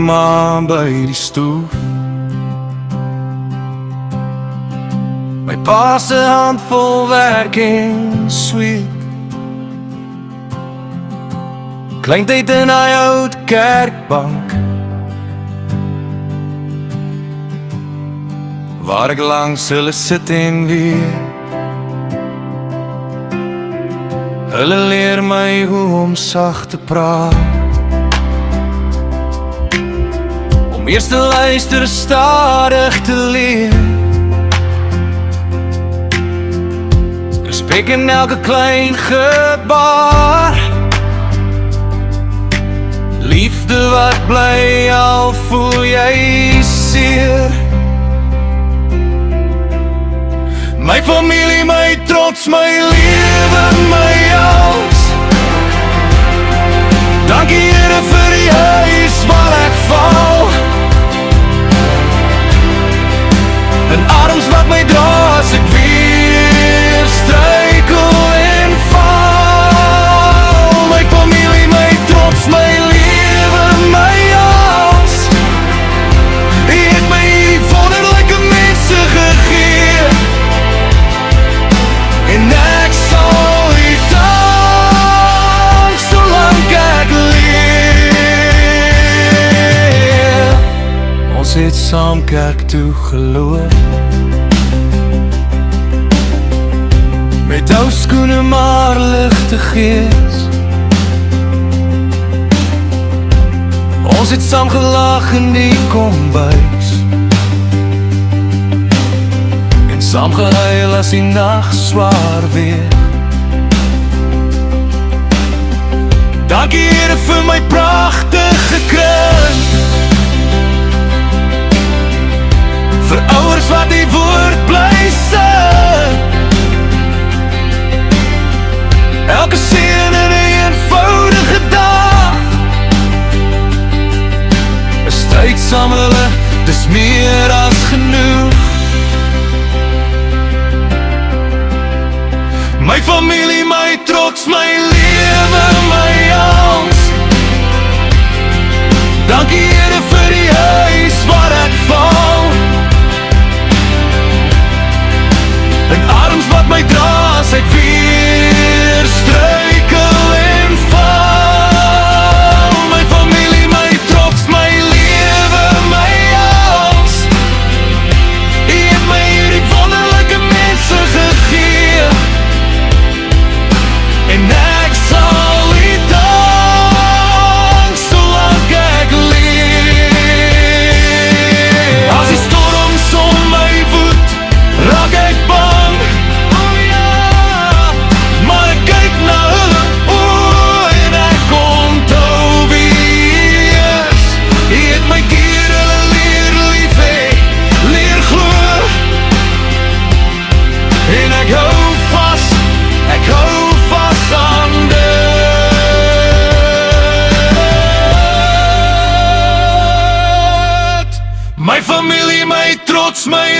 ma by die stoef. My pa se hand vol werk en sweet. Kleintyd in hy oud kerkbank, waar ek langs hulle sit en weer. Hulle leer my hoe om sag te praat, om eers te luister, stadig te leer. Respek in elke klein gebaar, liefde wat bly al voel jy seer. My familie, my trots, my lewe, my alles. Dankie Here vir die huis waar ek val, en arms wat my dra as ek weer struikel en val. My familie, my trots, my lewe, my alles. Hy het my hierdie wonderlike mense gegee, en ek sal U dank solank ek leef. Ons het saam kerk toe geloop, met ou skoene maar ligte gees. Ons het saam gelag in die kombuis, en saam gehuil as die nag swaar weer. Dankie Here vir my pragtige kind, vir ouers wat die woord bly sing. Elke seën in 'n eenvoudige dag, is tyd saam hulle, dis meer as genoeg. My familie, my trots, my lewe, my alles. Dankie Here vir die huis waar ek val, en arms wat my dra as ek weer struikel en val. My familie, my trots, my lewe, my alles. Hy het my hierdie wonderlike mense gegee, en ek sal U dank solank ek leef. As die storms om my voet, raak ek bang, maar ek kyk na hulle oë en ek onthou wie U is. Hy het my keer hulle leer lief hê, leer glo, en ek hou vas aan dit. My familie, my trots, my